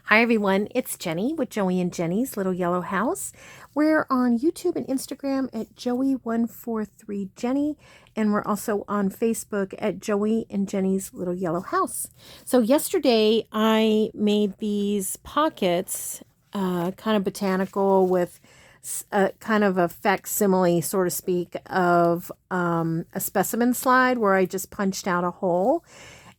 Hi everyone, it's Jenny with Joey and Jenny's Little Yellow House. We're on YouTube and Instagram at Joey143Jenny, and we're also on Facebook at Joey and Jenny's Little Yellow House. So yesterday I made these pockets, kind of botanical with kind of a facsimile, so to speak, of a specimen slide where I just punched out a hole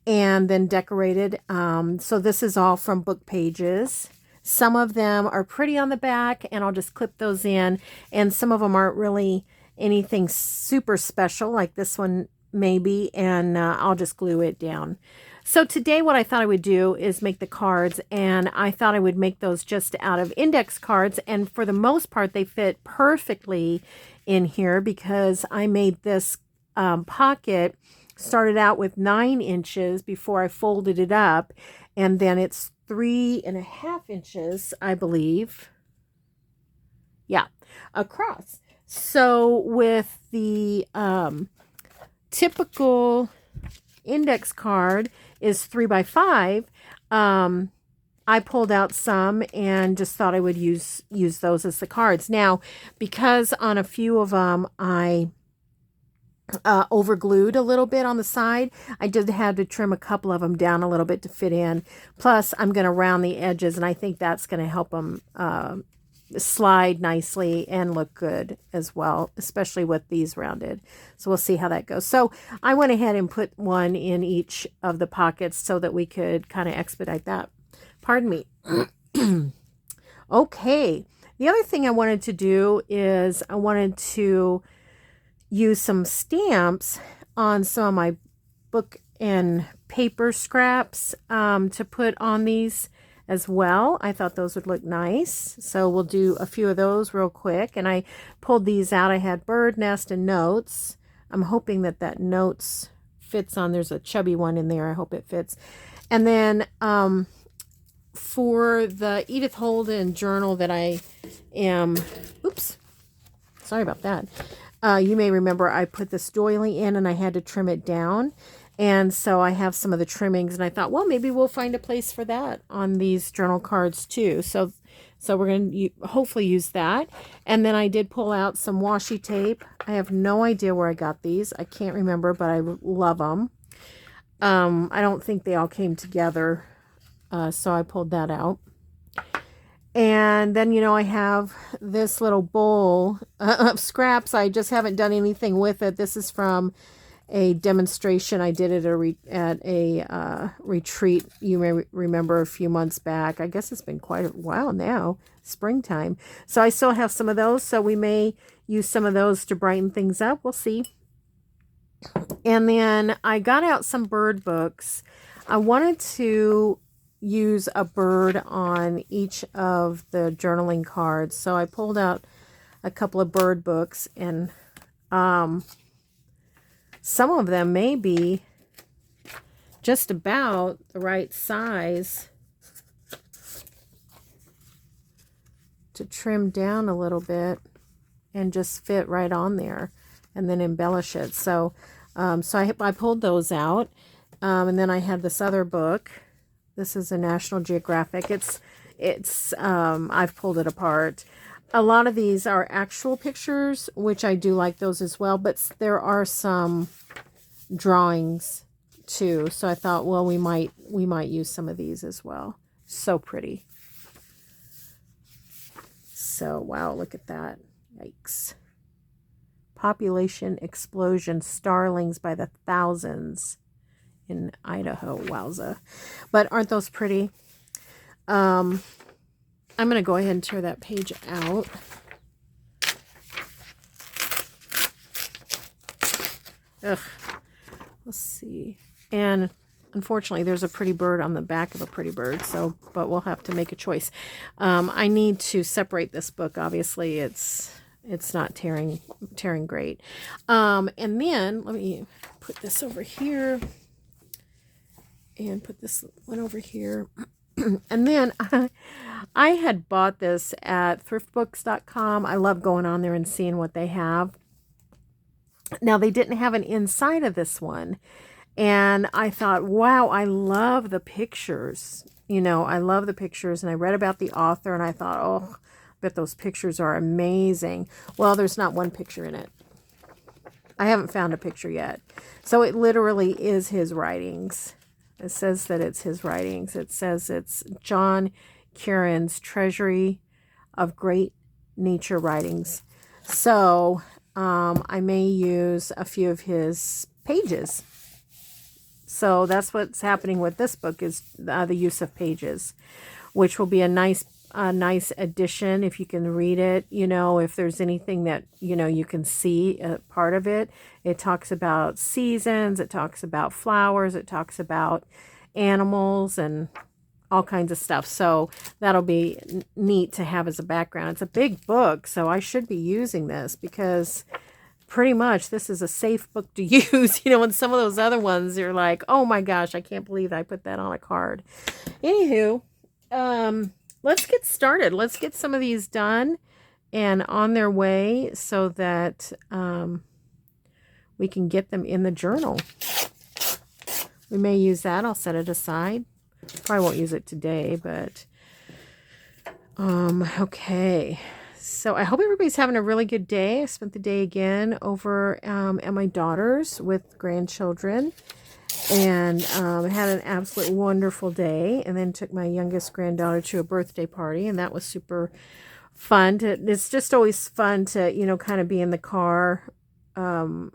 and then decorated. So this is all from book pages. Some of them are pretty on the back, and I'll just clip those in. And some of them aren't really anything super special, like this one maybe, and I'll just glue it down. So today what I thought I would do is make the cards, and I thought I would make those just out of index cards, and for the most part they fit perfectly in here because I made this pocket. Started out with 9 inches before I folded it up, and then it's 3.5 inches, I believe. Yeah, across. So with the typical index card is 3 by 5. I pulled out some and just thought I would use those as the cards. Now, because on a few of them I overglued a little bit on the side, I did have to trim a couple of them down a little bit to fit in. Plus, I'm going to round the edges, and I think that's going to help them slide nicely and look good as well, especially with these rounded. So we'll see how that goes. So I went ahead and put one in each of the pockets so that we could kind of expedite that. Pardon me. Okay. The other thing I wanted to do is I wanted to use some stamps on some of my book and paper scraps to put on these as well. I thought those would look nice, so we'll do a few of those real quick. And I pulled these out. I had bird nest and notes. I'm hoping that that notes fits on. There's a chubby one in there. I hope it fits. And then for the Edith Holden journal that I am, oops, sorry about that. You may remember I put this doily in and I had to trim it down. And so I have some of the trimmings, and I thought, well, maybe we'll find a place for that on these journal cards too. So we're going to hopefully use that. And then I did pull out some washi tape. I have no idea where I got these. I can't remember, but I love them. I don't think they all came together. So I pulled that out. And then, you know, I have this little bowl of scraps. I just haven't done anything with it. This is from a demonstration I did at a retreat. You may remember a few months back. I guess it's been quite a while now, springtime. So I still have some of those. So we may use some of those to brighten things up. We'll see. And then I got out some bird books. I wanted to use a bird on each of the journaling cards, so I pulled out a couple of bird books, and some of them may be just about the right size to trim down a little bit and just fit right on there and then embellish it. So I pulled those out, and then I had this other book. This is a National Geographic. I've pulled it apart. A lot of these are actual pictures, which I do like those as well, but there are some drawings too. So I thought, well, we might use some of these as well. So pretty. So, wow, look at that. Yikes. Population explosion, starlings by the thousands in Idaho. Wowza. But aren't those pretty? I'm going to go ahead and tear that page out. Ugh. Let's see. And unfortunately, there's a pretty bird on the back of a pretty bird, but we'll have to make a choice. I need to separate this book. Obviously, it's not tearing great. And then let me put this over here. And put this one over here. And then I had bought this at thriftbooks.com. I love going on there and seeing what they have. Now, they didn't have an inside of this one. And I thought, wow, I love the pictures. you know, I love the pictures, and I read about the author and I thought, oh, I bet those pictures are amazing. Well, there's not one picture in it. I haven't found a picture yet. So it literally is his writings. It says that it's his writings. It says it's John Kieran's Treasury of Great Nature Writings. So I may use a few of his pages. So that's what's happening with this book, is the use of pages, which will be a nice addition if you can read it. You know, if there's anything that, you know, you can see a part of it. It talks about seasons, it talks about flowers, it talks about animals and all kinds of stuff. So that'll be neat to have as a background. It's a big book, so I should be using this because pretty much this is a safe book to use. You know, when some of those other ones, you're like, oh my gosh, I can't believe I put that on a card. Anywho, let's get started. Let's get some of these done and on their way so that we can get them in the journal. We may use that. I'll set it aside. Probably won't use it today, but okay. So I hope everybody's having a really good day. I spent the day again over at my daughter's with grandchildren, and had an absolute wonderful day, and then took my youngest granddaughter to a birthday party, and that was super fun. It's just always fun to, you know, kind of be in the car and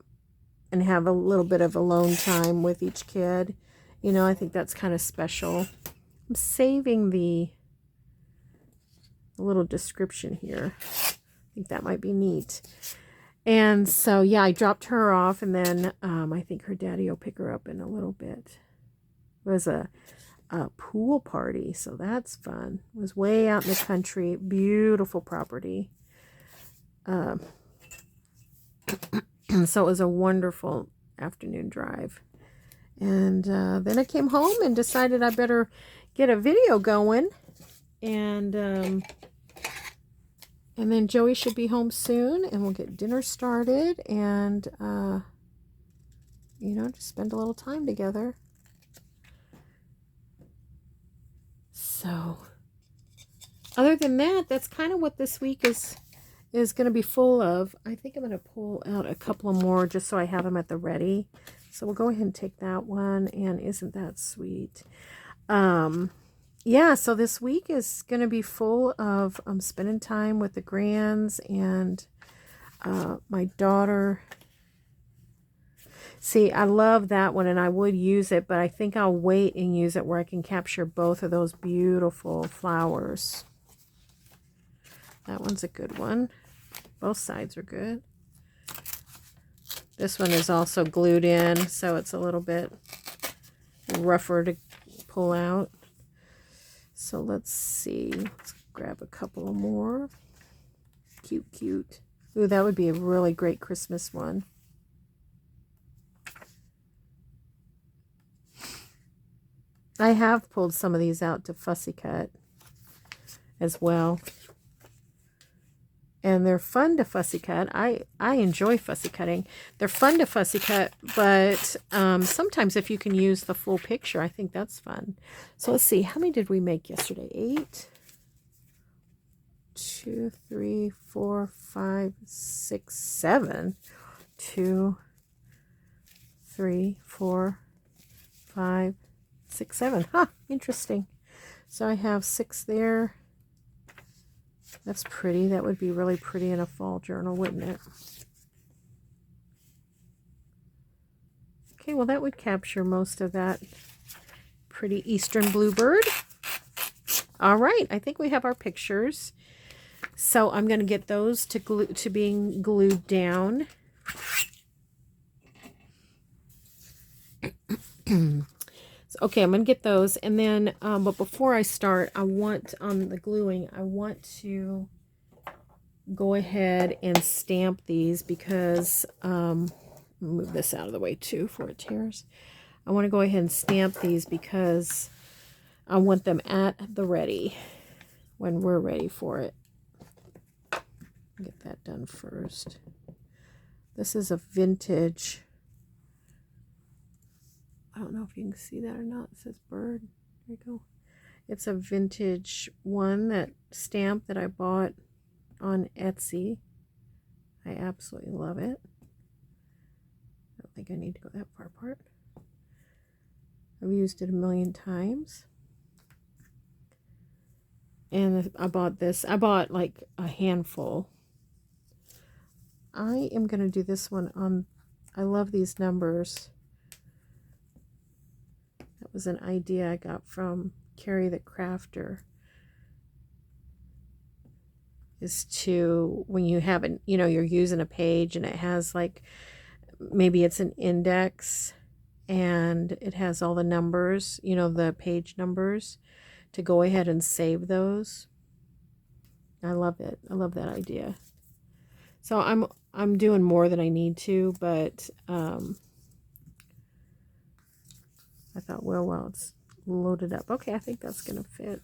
have a little bit of alone time with each kid. You know, I think that's kind of special. I'm saving the little description here. I think that might be neat. And so, yeah, I dropped her off, and then I think her daddy will pick her up in a little bit. It was a pool party, so that's fun. It was way out in the country. Beautiful property. So it was a wonderful afternoon drive. And then I came home and decided I better get a video going. And then Joey should be home soon, and we'll get dinner started and, you know, just spend a little time together. So, other than that, that's kind of what this week is going to be full of. I think I'm going to pull out a couple of more just so I have them at the ready. So we'll go ahead and take that one, and isn't that sweet? Yeah, so this week is going to be full of spending time with the grands and my daughter. See, I love that one, and I would use it, but I think I'll wait and use it where I can capture both of those beautiful flowers. That one's a good one. Both sides are good. This one is also glued in, so it's a little bit rougher to pull out. So let's see. Let's grab a couple more. Cute, cute. Ooh, that would be a really great Christmas one. I have pulled some of these out to fussy cut as well. And they're fun to fussy cut. I enjoy fussy cutting. They're fun to fussy cut, but sometimes if you can use the full picture, I think that's fun. So let's see. How many did we make yesterday? 8, 2, 3, 4, 5, 6, 7. 2, 3, 4, 5, 6, 7. Huh, interesting. So I have 6 there. That's pretty. That would be really pretty in a fall journal, wouldn't it? Okay, well, that would capture most of that pretty eastern bluebird. All right, I think we have our pictures. So I'm going to get those to being glued down. Okay, I'm going to get those, and then, but before I start, I want, on the gluing, I want to go ahead and stamp these because, move this out of the way too before it tears. I want to go ahead and stamp these because I want them at the ready when we're ready for it. Get that done first. This is a vintage. I don't know if you can see that or not. It says bird. There you go. It's a vintage one, that stamp that I bought on Etsy. I absolutely love it. I don't think I need to go that far apart. I've used it a million times. And I bought this. I bought like a handful. I am going to do this one on, I love these numbers. That was an idea I got from Carrie the Crafter. Is to, when you have it, you know, you're using a page and it has like, maybe it's an index and it has all the numbers, you know, the page numbers, to go ahead and save those. I love it. I love that idea. So I'm doing more than I need to, but I thought, well, it's loaded up. Okay, I think that's gonna fit.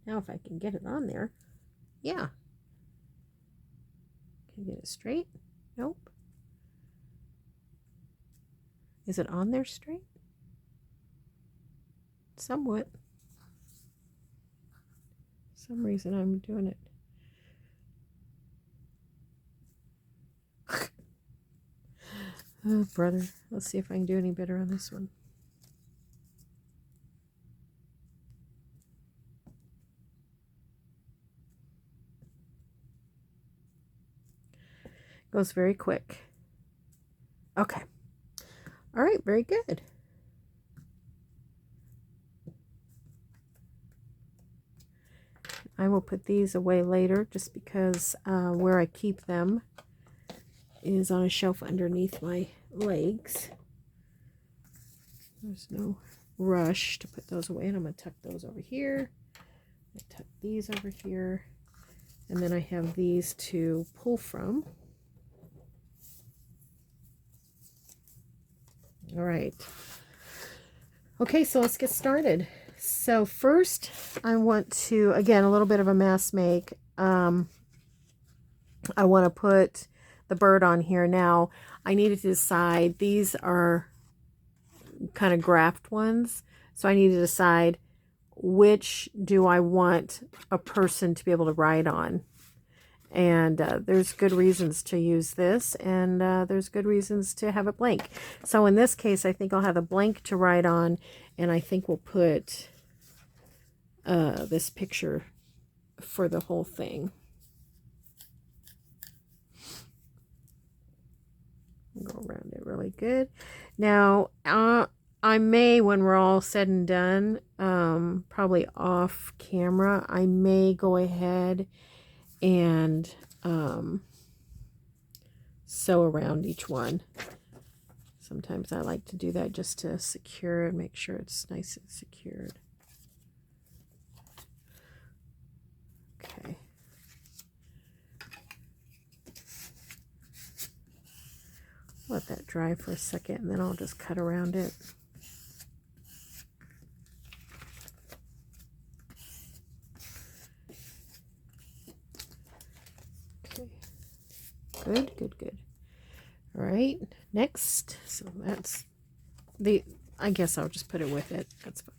Now if I can get it on there. Yeah. Can I get it straight? Nope. Is it on there straight? Somewhat. For some reason I'm doing it. Oh, brother. Let's see if I can do any better on this one. Goes very quick. Okay. All right, very good. I will put these away later just because where I keep them is on a shelf underneath my legs. There's no rush to put those away, and I'm going to tuck those over here. I tuck these over here, and then I have these to pull from. All right. Okay, so let's get started. So first, I want to, again, a little bit of a mess make. I want to put the bird on here. Now, I needed to decide, these are kind of graft ones, so I need to decide which do I want a person to be able to ride on. And there's good reasons to use this, and there's good reasons to have it blank. So in this case, I think I'll have a blank to write on, and I think we'll put this picture for the whole thing. Go around it really good. Now, I may, when we're all said and done, probably off camera, I may go ahead and sew around each one. Sometimes I like to do that just to secure and make sure it's nice and secured. Okay. Let that dry for a second, and then I'll just cut around it. Okay. Good, good, good. All right, next. So that's the, I guess I'll just put it with it. That's fine.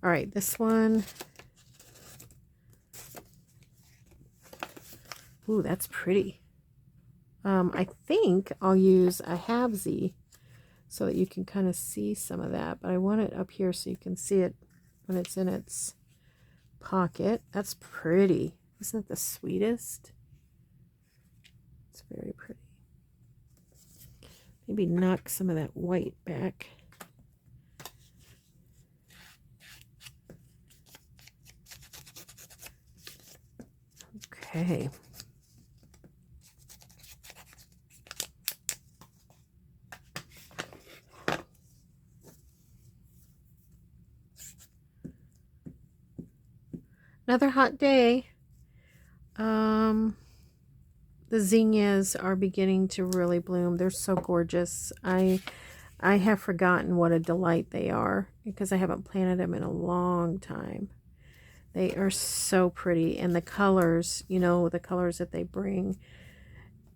All right, this one. Ooh, that's pretty. I think I'll use a halvesy so that you can kind of see some of that, but I want it up here so you can see it when it's in its pocket. That's pretty. Isn't it the sweetest? It's very pretty. Maybe knock some of that white back. Okay. Another hot day. The zinnias are beginning to really bloom. They're so gorgeous. I have forgotten what a delight they are because I haven't planted them in a long time. They are so pretty, and the colors, you know, the colors that they bring,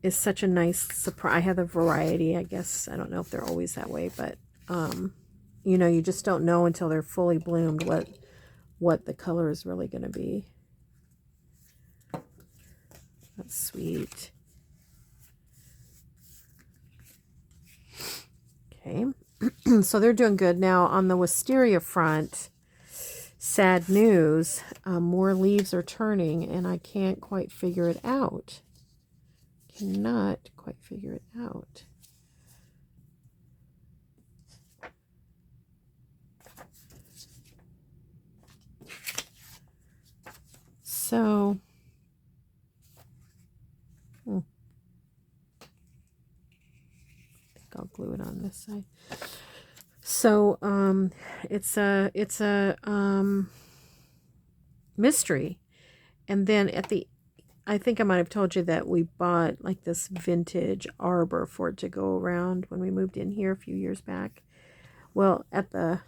is such a nice surprise. I have a variety, I guess. I don't know if they're always that way, but you know, you just don't know until they're fully bloomed what the color is really going to be. That's sweet. Okay, so they're doing good. Now on the wisteria front, sad news, more leaves are turning and I can't quite figure it out. Cannot quite figure it out. So, I think I'll glue it on this side. So, it's a mystery. And then I think I might have told you that we bought like this vintage arbor for it to go around when we moved in here a few years back. Well, at the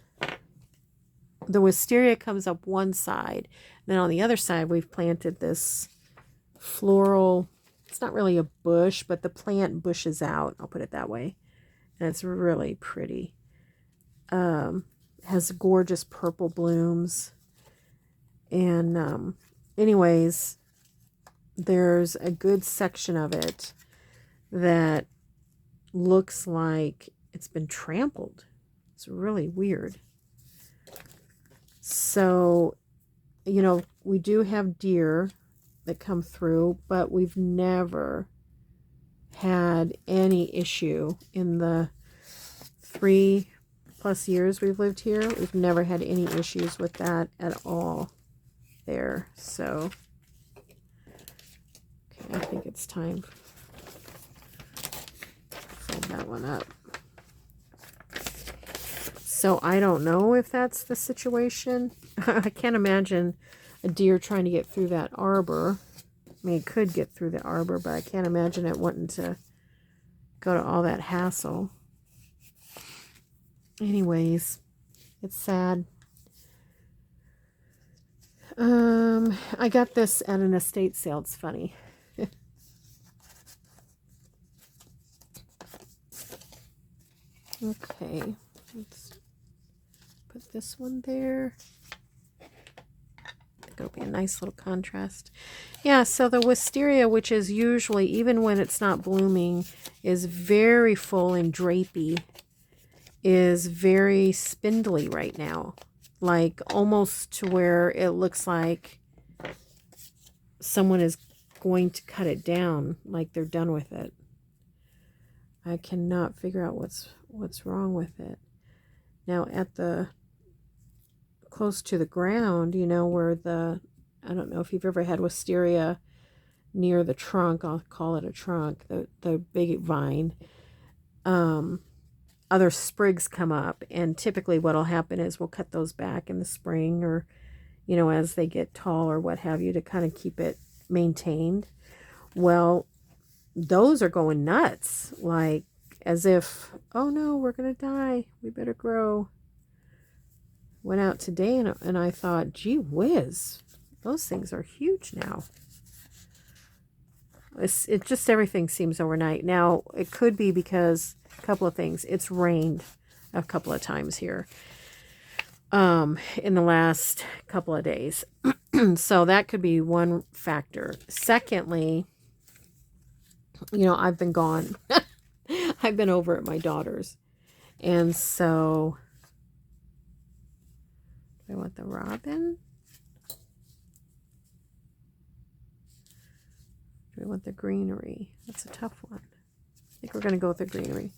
wisteria comes up one side. Then on the other side, we've planted this floral, it's not really a bush, but the plant bushes out. I'll put it that way. And it's really pretty. Has gorgeous purple blooms. And anyways, there's a good section of it that looks like it's been trampled. It's really weird. So, you know, we do have deer that come through, but we've never had any issue in the 3+ years we've lived here. We've never had any issues with that at all there. So, okay, I think it's time to fold that one up. So I don't know if that's the situation. I can't imagine a deer trying to get through that arbor. I mean, it could get through the arbor, but I can't imagine it wanting to go to all that hassle. Anyways, it's sad. I got this at an estate sale. It's funny. Okay, let's put this one there. I think it'll be a nice little contrast. Yeah, so the wisteria, which is usually, even when it's not blooming, is very full and drapey, is very spindly right now. Like almost to where it looks like someone is going to cut it down, like they're done with it. I cannot figure out what's wrong with it. Now at the close to the ground, you know, where I don't know if you've ever had wisteria near the trunk, I'll call it a trunk, the big vine, other sprigs come up, and typically what'll happen is we'll cut those back in the spring, or, you know, as they get tall or what have you, to kind of keep it maintained. Well, those are going nuts, like as if, oh no, we're gonna die, we better grow. Went out today and I thought, gee whiz, those things are huge now. It just, everything seems overnight. Now it could be because a couple of things. It's rained a couple of times here in the last couple of days. So that could be one factor. Secondly, you know, I've been gone. I've been over at my daughter's. And so, do I want the robin? Do I want the greenery? That's a tough one. I think we're going to go with the greenery.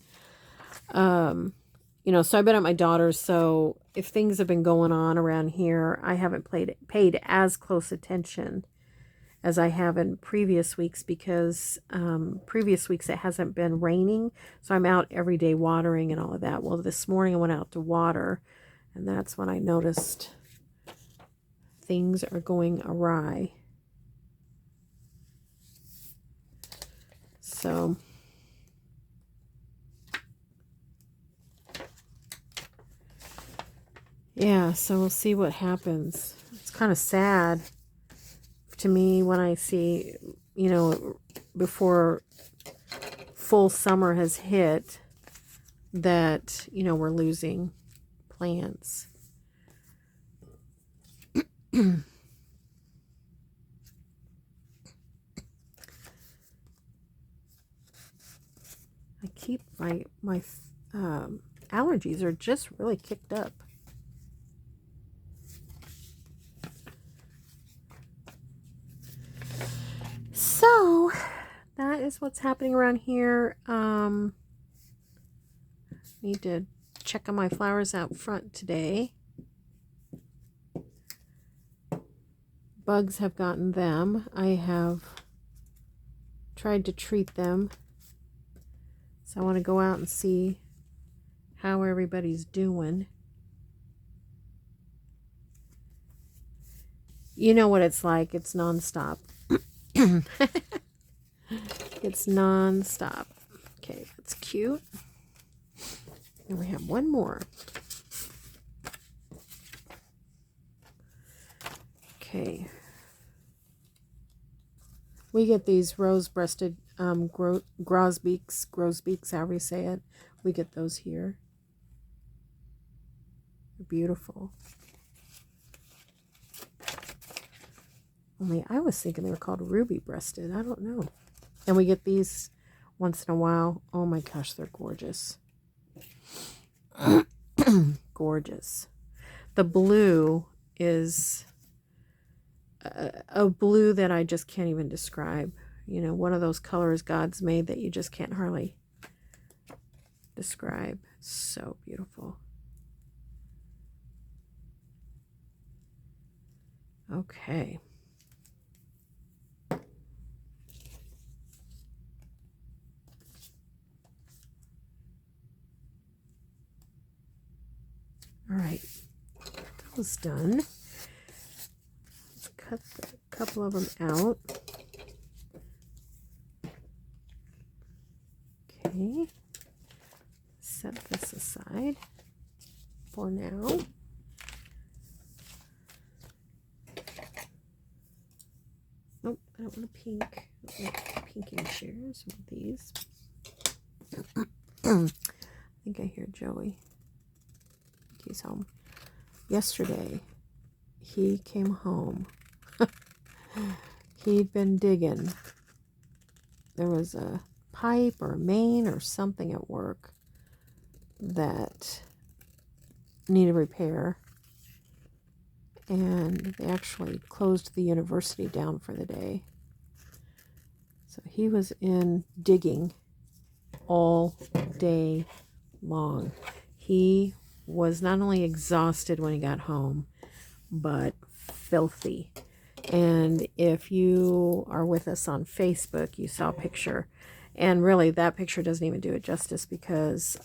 You know, so I've been at my daughter's, so if things have been going on around here, I haven't paid as close attention as I have in previous weeks, because previous weeks it hasn't been raining, so I'm out every day watering and all of that. Well, this morning I went out to water, and that's when I noticed things are going awry. So yeah, so we'll see what happens. It's kind of sad to me when I see, you know, before full summer has hit that, you know, we're losing plants. I keep my allergies are just really kicked up. So that is what's happening around here. Need to check on my flowers out front today. Bugs have gotten them. I have tried to treat them. So I want to go out and see how everybody's doing. You know what it's like. It's nonstop. It's nonstop. Okay, that's cute. And we have one more. Okay. We get these rose-breasted grosbeaks, however you say it. We get those here. They're beautiful. Only I was thinking they were called ruby-breasted. I don't know. And we get these once in a while. Oh my gosh, they're gorgeous. Gorgeous. The blue is a blue that I just can't even describe. You know, one of those colors God's made that you just can't hardly describe. So beautiful. Okay. All right, that was done. Let's cut a couple of them out. Okay, set this aside for now. Nope, I don't want a pink. I don't want pinking chairs. I want these. I think I hear Joey. He's home. Yesterday, he came home. He'd been digging. There was a pipe or a main or something at work that needed repair. And they actually closed the university down for the day. So he was in digging all day long. He was not only exhausted when he got home, but filthy. And if you are with us on Facebook, you saw a picture. And really, that picture doesn't even do it justice because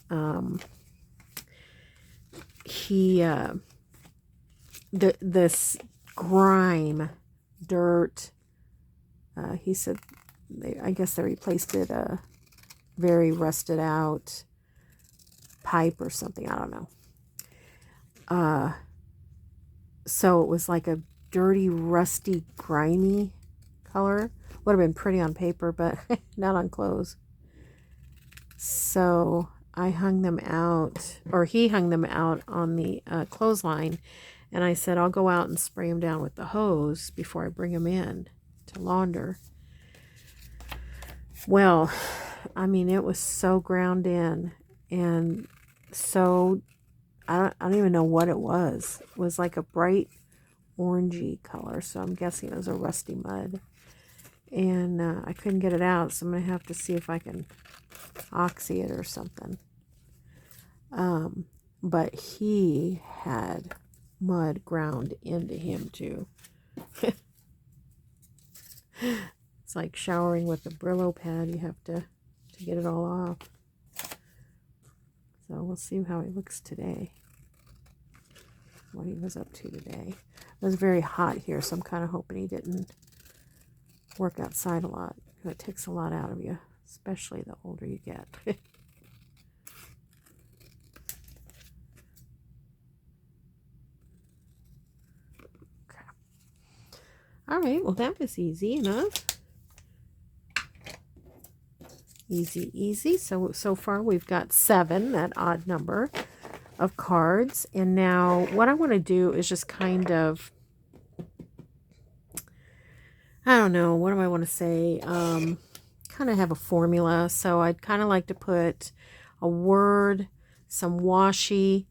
this grime, dirt, he said, I guess they replaced it, a very rusted out pipe or something, I don't know. So it was like a dirty, rusty, grimy color. Would have been pretty on paper, but not on clothes. So I hung them out, or he hung them out on the clothesline, and I said, I'll go out and spray them down with the hose before I bring them in to launder. Well, I mean, it was so ground in, and so I don't even know what it was. It was like a bright orangey color, so I'm guessing it was a rusty mud. And I couldn't get it out, so I'm going to have to see if I can oxy it or something. But he had mud ground into him too. It's like showering with a Brillo pad. You have to get it all off. So we'll see how he looks today. What he was up to today. It was very hot here, so I'm kind of hoping he didn't work outside a lot. It takes a lot out of you, especially the older you get. Okay. All right, well, that was easy enough. Easy, easy. So far we've got 7, that odd number of cards. And now what I want to do is just kind of, I don't know, what do I want to say? Kind of have a formula. So I'd kind of like to put a word, some washi,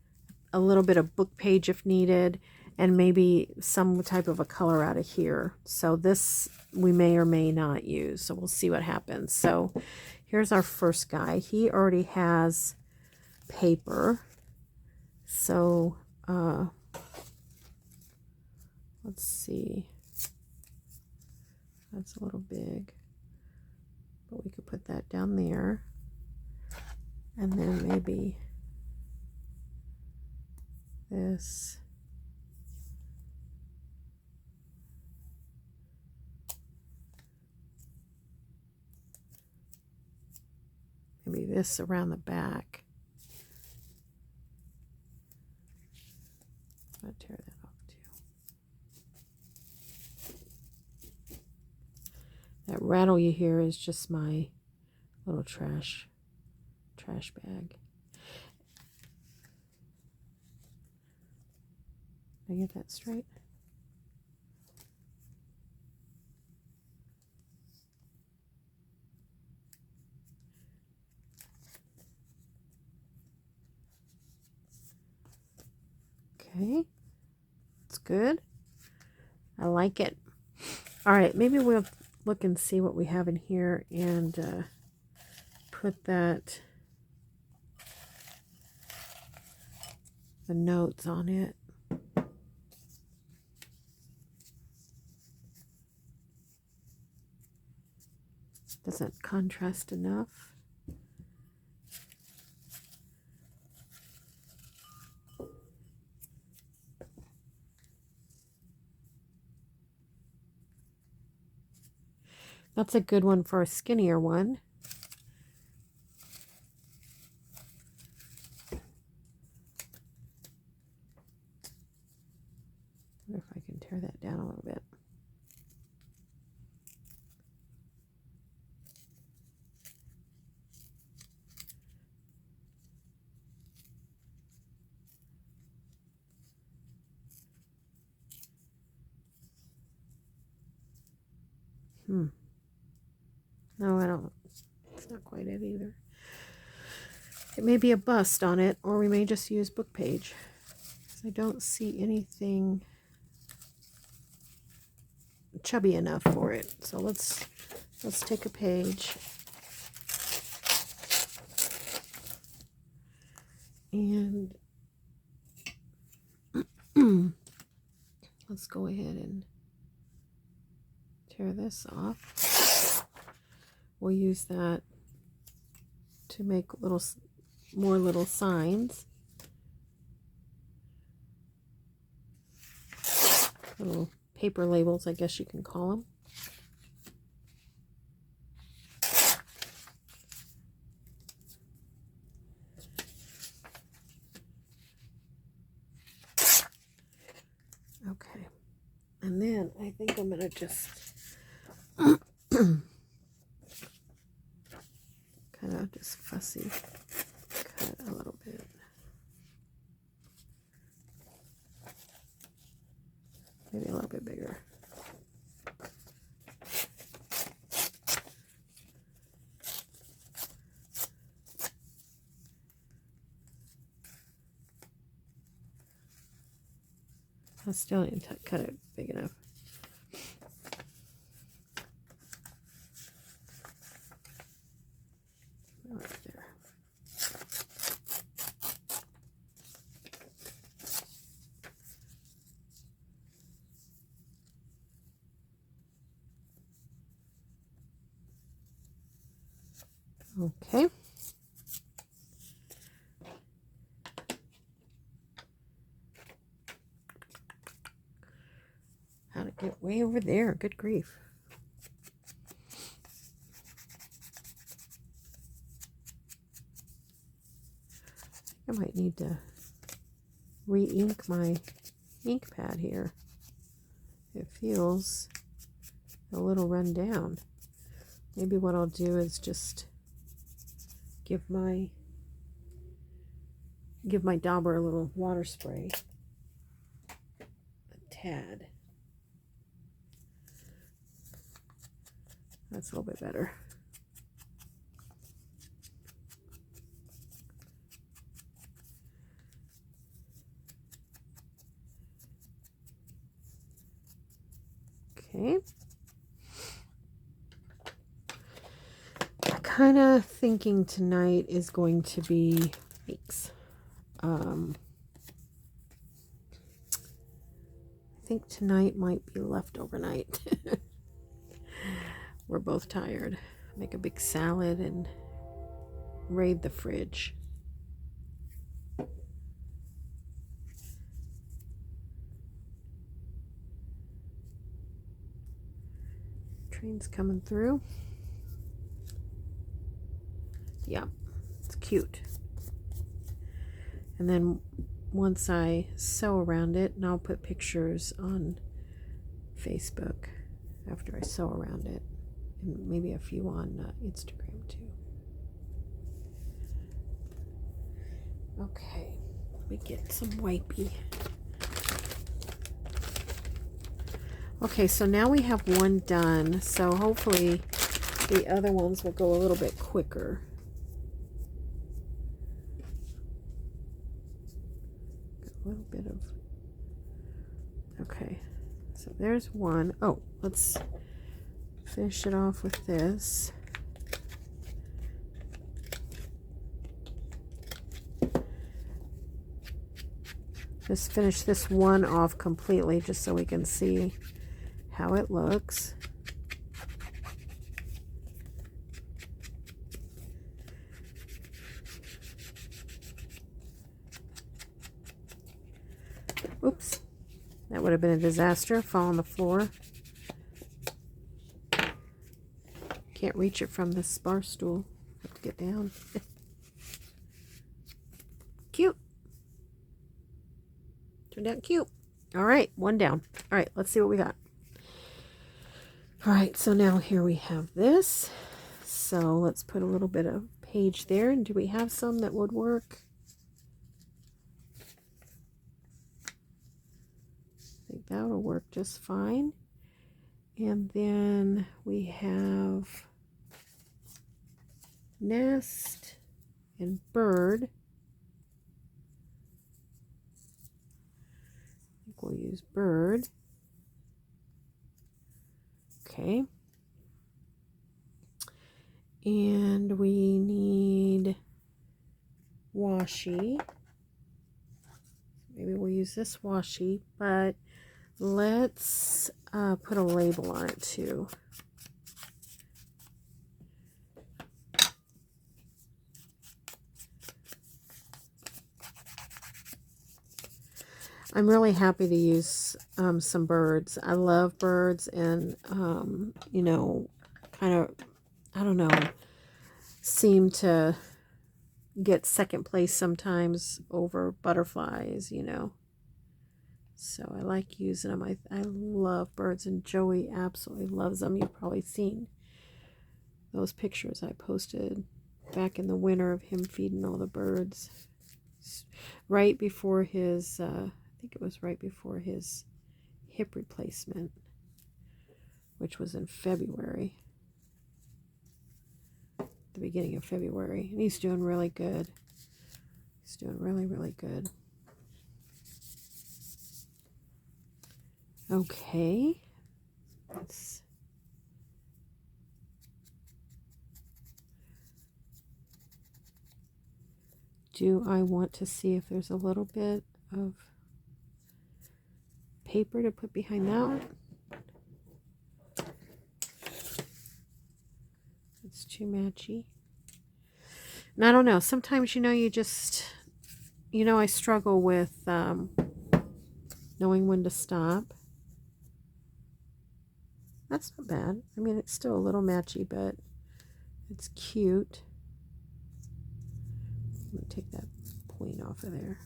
a little bit of book page if needed, and maybe some type of a color out of here. So this we may or may not use. So we'll see what happens. So here's our first guy. He already has paper. So let's see. That's a little big, but we could put that down there. And then maybe this. Maybe this around the back. I'll tear that off too. That rattle you hear is just my little trash bag. Did I get that straight? Okay, it's good. I like it. All right, maybe we'll look and see what we have in here and put that, the notes on it. Doesn't contrast enough. That's a good one for a skinnier one. I wonder if I can tear that down a little bit. No, I don't. It's not quite it either. It may be a bust on it, or we may just use book page. I don't see anything chubby enough for it. So let's take a page and let's go ahead and tear this off. We'll use that to make more little signs. Little paper labels, I guess you can call them. Okay. And then I think I'm going to just kind of just fussy cut a little bit. Maybe a little bit bigger. I still need to cut it big enough. Right there. Okay. How to get way over there. Good grief. I might need to re-ink my ink pad here. It feels a little run down. Maybe what I'll do is just give my dauber a little water spray. A tad. That's a little bit better. Okay. I'm kind of thinking tonight is going to be weeks. I think tonight might be leftover night. We're both tired. Make a big salad and raid the fridge. Train's coming through. Yeah, it's cute. And then once I sew around it, and I'll put pictures on Facebook after I sew around it, and maybe a few on Instagram too. Okay, let me get some wipey. Okay, so now we have one done, so hopefully the other ones will go a little bit quicker. A little bit of, okay, so there's one. Oh, let's finish it off with this. Just finish this one off completely just so we can see how it looks. Oops, that would have been a disaster. Fall on the floor. Can't reach it from this bar stool. Have to get down. Cute. Turned out cute. All right, one down. All right, let's see what we got. All right, so now here we have this. So let's put a little bit of page there. And do we have some that would work? I think that'll work just fine. And then we have nest and bird. I think we'll use bird. Okay. And we need washi. Maybe we'll use this washi, but let's put a label on it too. I'm really happy to use some birds. I love birds, and you know, kind of, I don't know, seem to get second place sometimes over butterflies, you know. So I like using them. I love birds, and Joey absolutely loves them. You've probably seen those pictures I posted back in the winter of him feeding all the birds. Right before his, I think it was right before his hip replacement, which was in February. The beginning of February. And he's doing really good. He's doing really, really good. Okay, let's do I want to see if there's a little bit of paper to put behind that one? It's too matchy. And I don't know, sometimes, you know, you just, you know, I struggle with knowing when to stop. That's not bad. I mean, it's still a little matchy, but it's cute. I'm going to take that point off of there.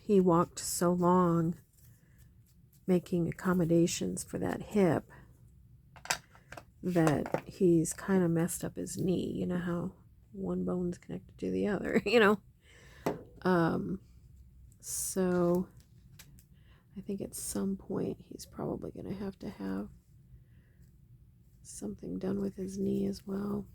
he walked so long making accommodations for that hip that he's kind of messed up his knee. You know how one bone's connected to the other, you know? So I think at some point he's probably going to have something done with his knee as well.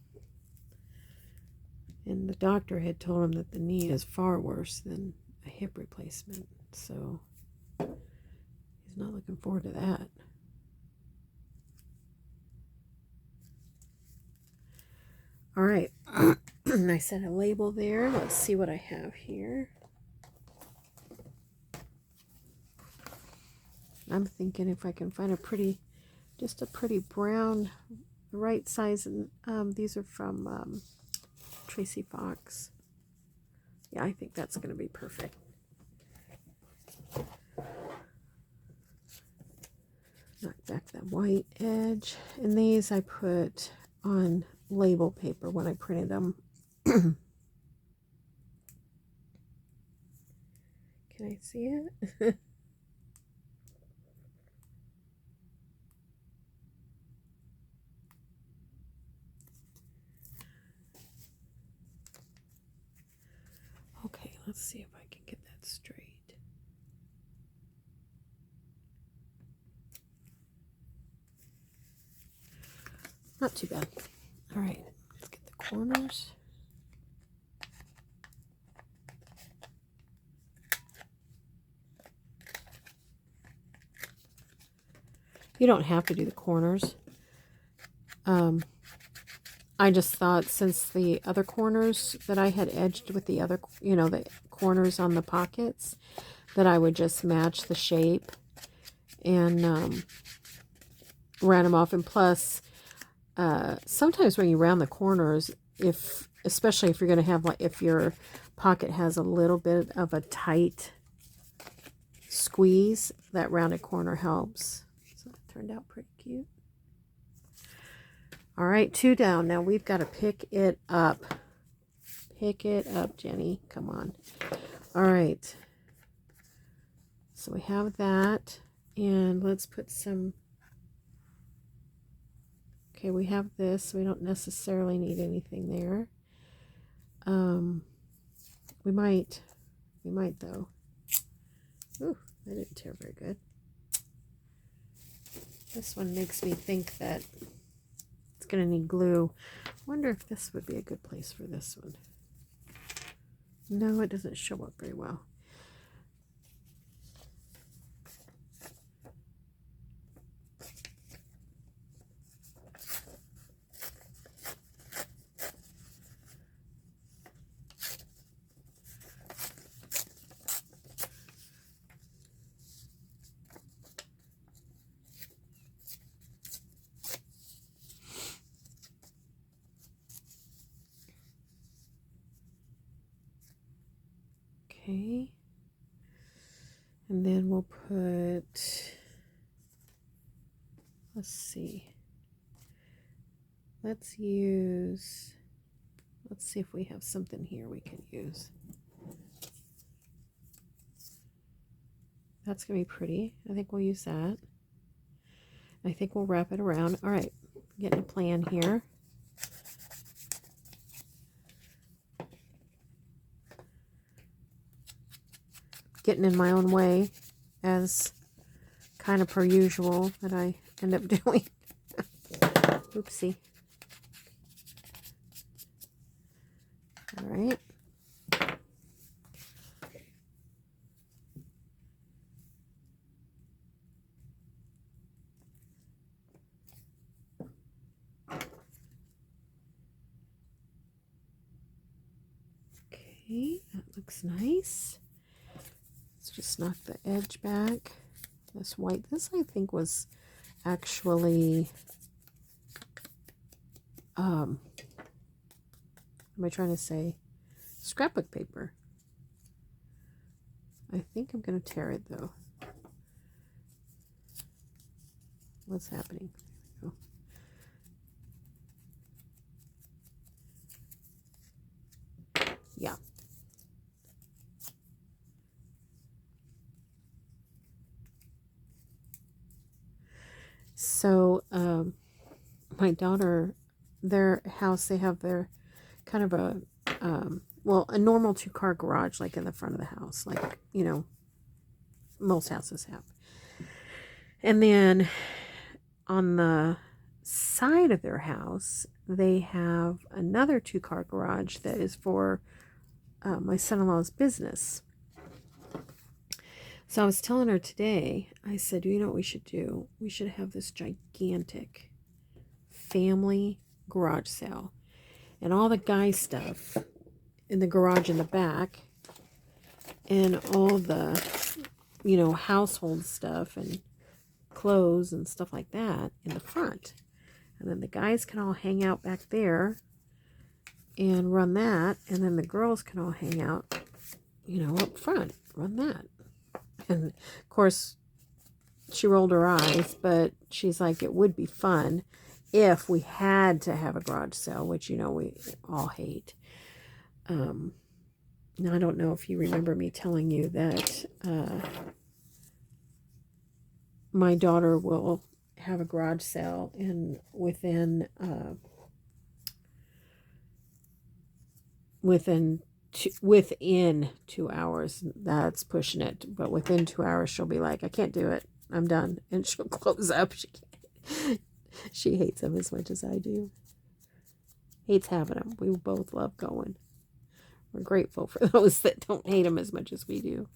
And the doctor had told him that the knee is far worse than a hip replacement. So he's not looking forward to that. All right. I set a label there. Let's see what I have here. I'm thinking if I can find a pretty, just a pretty brown, right size. And these are from Tracy Fox. Yeah, I think that's going to be perfect. Knock back that white edge. And these I put on label paper when I printed them. Can I see it? Okay, let's see if I can get that straight. Not too bad. All right, let's get the corners. You don't have to do the corners. I just thought since the other corners that I had edged with the other, you know, the corners on the pockets, that I would just match the shape and round them off. And plus, sometimes when you round the corners, especially if you're going to have, like, if your pocket has a little bit of a tight squeeze, that rounded corner helps. So it turned out pretty cute. All right, 2 down. Now we've got to pick it up. Pick it up, Jenny. Come on. All right. So we have that. And let's put some... Okay, we have this. We don't necessarily need anything there. We might though. Ooh, that didn't tear very good. This one makes me think that it's going to need glue. I wonder if this would be a good place for this one. No, it doesn't show up very well. Okay, and then we'll put, let's see, let's see if we have something here we can use. That's going to be pretty. I think we'll use that. I think we'll wrap it around. All right, getting a plan here. Getting in my own way, as kind of per usual that I end up doing. Oopsie. All right. Okay, that looks nice. Let's just knock the edge back. This white, this I think was actually, what am I trying to say? Scrapbook paper. I think I'm going to tear it though. What's happening? There we go. Yeah. my daughter, their house, they have their kind of a, well, a normal 2-car garage, like in the front of the house, like, you know, most houses have. And then on the side of their house, they have another 2-car garage that is for my son-in-law's business. So I was telling her today, I said, you know what we should do? We should have this gigantic family garage sale. And all the guy stuff in the garage in the back. And all the, you know, household stuff and clothes and stuff like that in the front. And then the guys can all hang out back there and run that. And then the girls can all hang out, you know, up front, run that. And of course, she rolled her eyes, but she's like, it would be fun if we had to have a garage sale, which, you know, we all hate. Now, I don't know if you remember me telling you that my daughter will have a garage sale within 2 hours. That's pushing it, but within 2 hours she'll be like, I can't do it, I'm done, and she'll close up. She hates them as much as I do. Hates having them. We both love going. We're grateful for those that don't hate them as much as we do.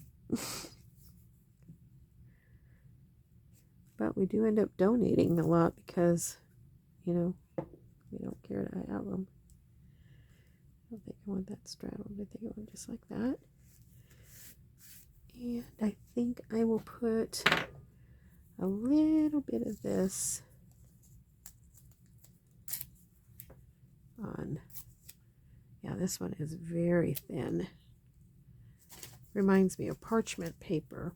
But we do end up donating a lot because, you know, we don't care to have them. I don't think I want that straddled. I think I want just like that. And I think I will put a little bit of this on. Yeah, this one is very thin. Reminds me of parchment paper.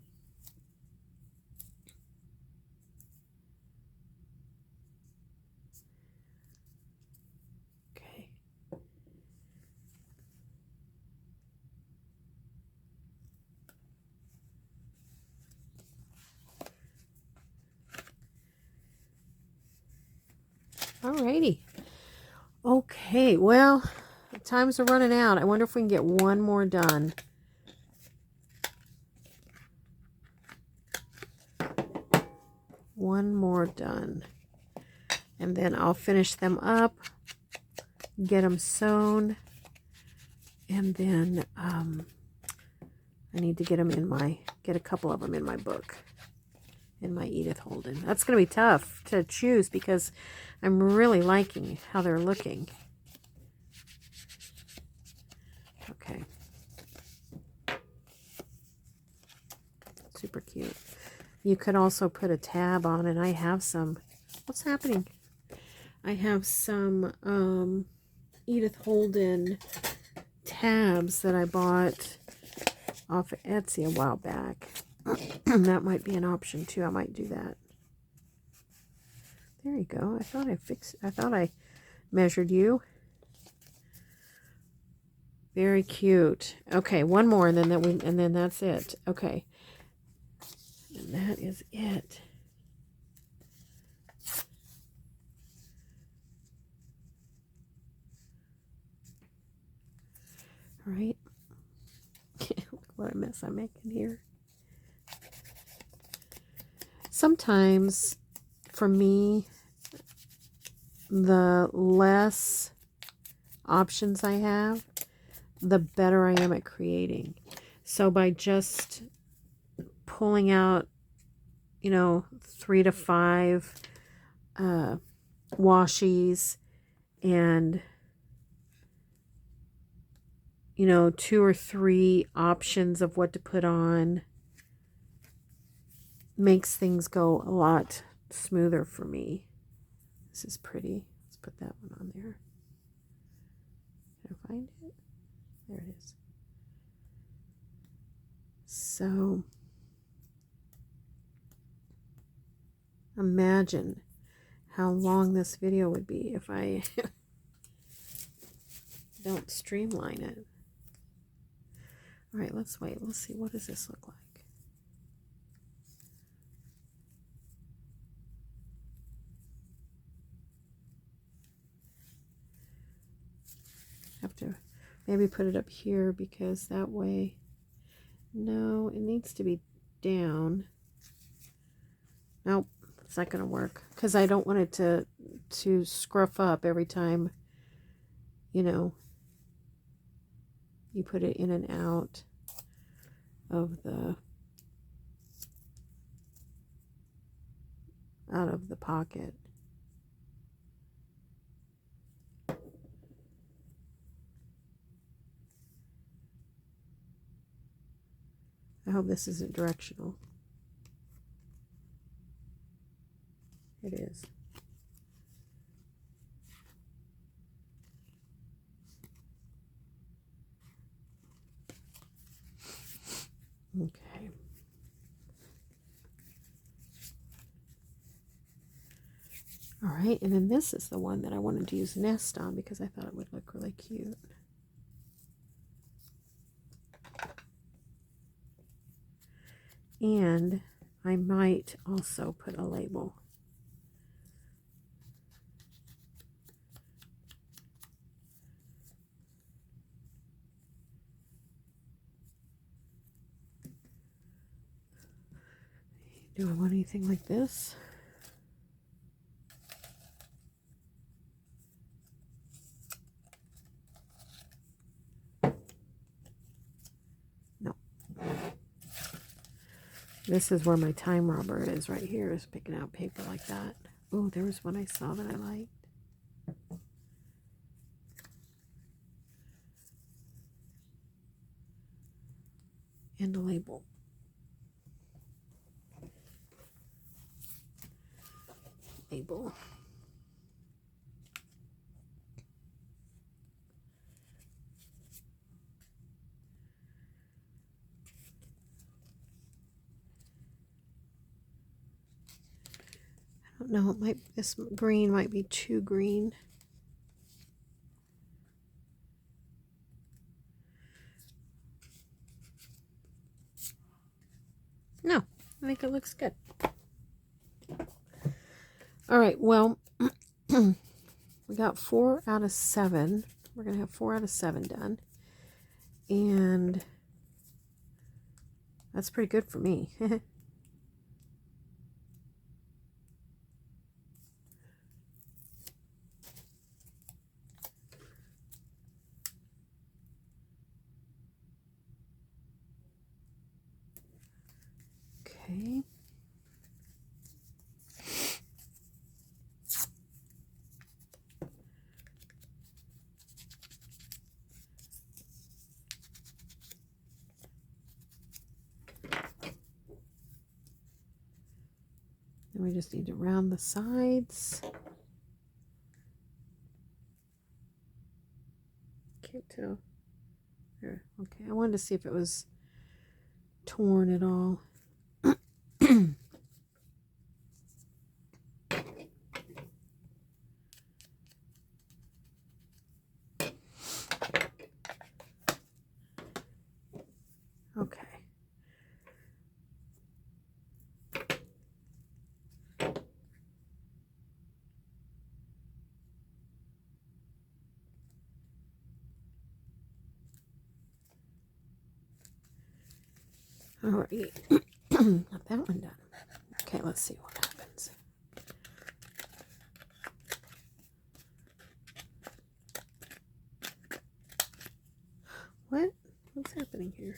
Okay. Alrighty. Okay, well, times are running out. I wonder if we can get one more done. One more done. And then I'll finish them up, get them sewn, and then I need to get them get a couple of them in my book, in my Edith Holden. That's going to be tough to choose because I'm really liking how they're looking. Okay. Super cute. You could also put a tab on, and I have some. What's happening? I have some Edith Holden tabs that I bought off of Etsy a while back. That might be an option too. I might do that. There you go. I thought I measured you. Very cute. Okay, one more, and then that's it. Okay. And that is it. All right. Look what a mess I'm making here. Sometimes, for me, the less options I have, the better I am at creating. So by just pulling out, 3 to 5 washies and 2 or 3 options of what to put on, makes things go a lot smoother for me. This is pretty. Let's put that one on there. Can I find it? There it is. So imagine how long this video would be if I don't streamline it. All right, let's wait. Let's see. What does this look like? Have to maybe put it up here because that way, no, it needs to be down. Nope, it's not going to work because I don't want it to scruff up every time, you know, you put it in and out of the pocket. I hope this isn't directional. It is. Okay. All right, and then this is the one that I wanted to use nest on because I thought it would look really cute. And I might also put a label. Do I want anything like this? No. This is where my time robber is right here, is picking out paper like that. Oh, there was one I saw that I liked. And a label. Label. I don't know, it might, this green might be too green. No, I think it looks good. All right, well, we got 4 out of 7. We're going to have 4 out of 7 done. And that's pretty good for me. Okay. Then we just need to round the sides. Can't tell. There. Okay, I wanted to see if it was torn at all. Okay. All right. Got that one done. Okay, let's see what happens. What? What's happening here?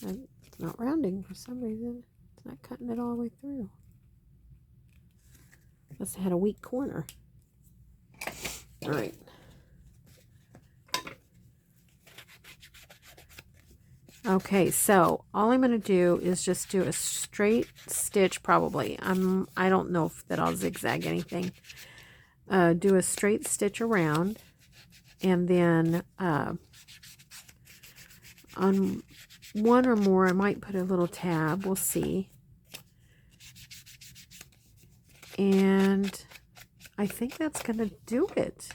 It's not rounding for some reason. It's not cutting it all the way through. Must have had a weak corner. All right. Okay, so all I'm going to do is just do a straight stitch probably. I don't know if that I'll zigzag anything. Do a straight stitch around, and then on one or more I might put a little tab. We'll see. And I think that's going to do it.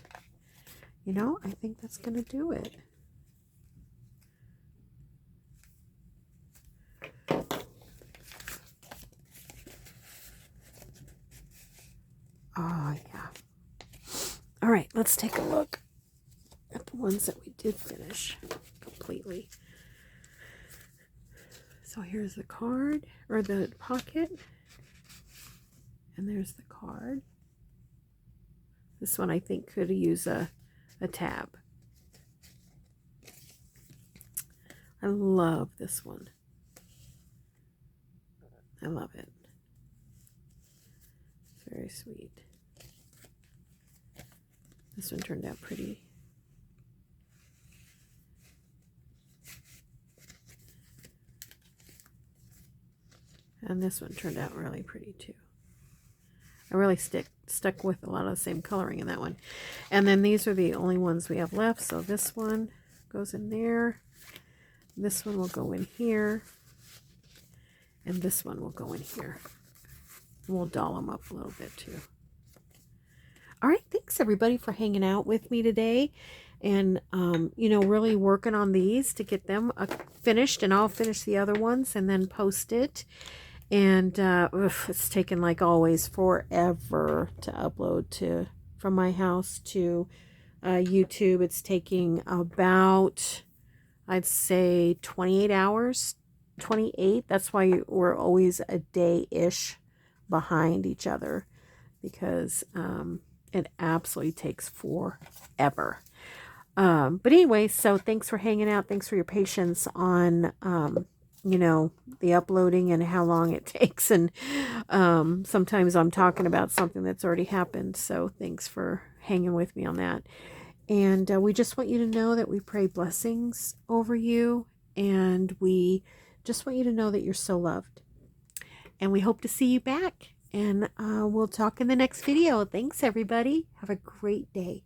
You know, I think that's going to do it. Oh, yeah. All right, let's take a look at the ones that we did finish completely. So here's the card, or the pocket. And there's the card. This one I think could use a tab. I love this one. I love it. It's very sweet. This one turned out pretty. And this one turned out really pretty too. I really stuck with a lot of the same coloring in that one. And then these are the only ones we have left. So this one goes in there. This one will go in here. And this one will go in here. We'll doll them up a little bit too. All right, thanks everybody for hanging out with me today. And, you know, really working on these to get them finished. And I'll finish the other ones and then post it. And it's taken, like always, forever to upload from my house to YouTube. It's taking about, I'd say, 28 hours. 28. That's why we're always a day-ish behind each other, because it absolutely takes forever. But anyway, so thanks for hanging out. Thanks for your patience on you know, the uploading and how long it takes. And sometimes I'm talking about something that's already happened. So thanks for hanging with me on that. And we just want you to know that we pray blessings over you. And we just want you to know that you're so loved. And we hope to see you back. And we'll talk in the next video. Thanks, everybody. Have a great day.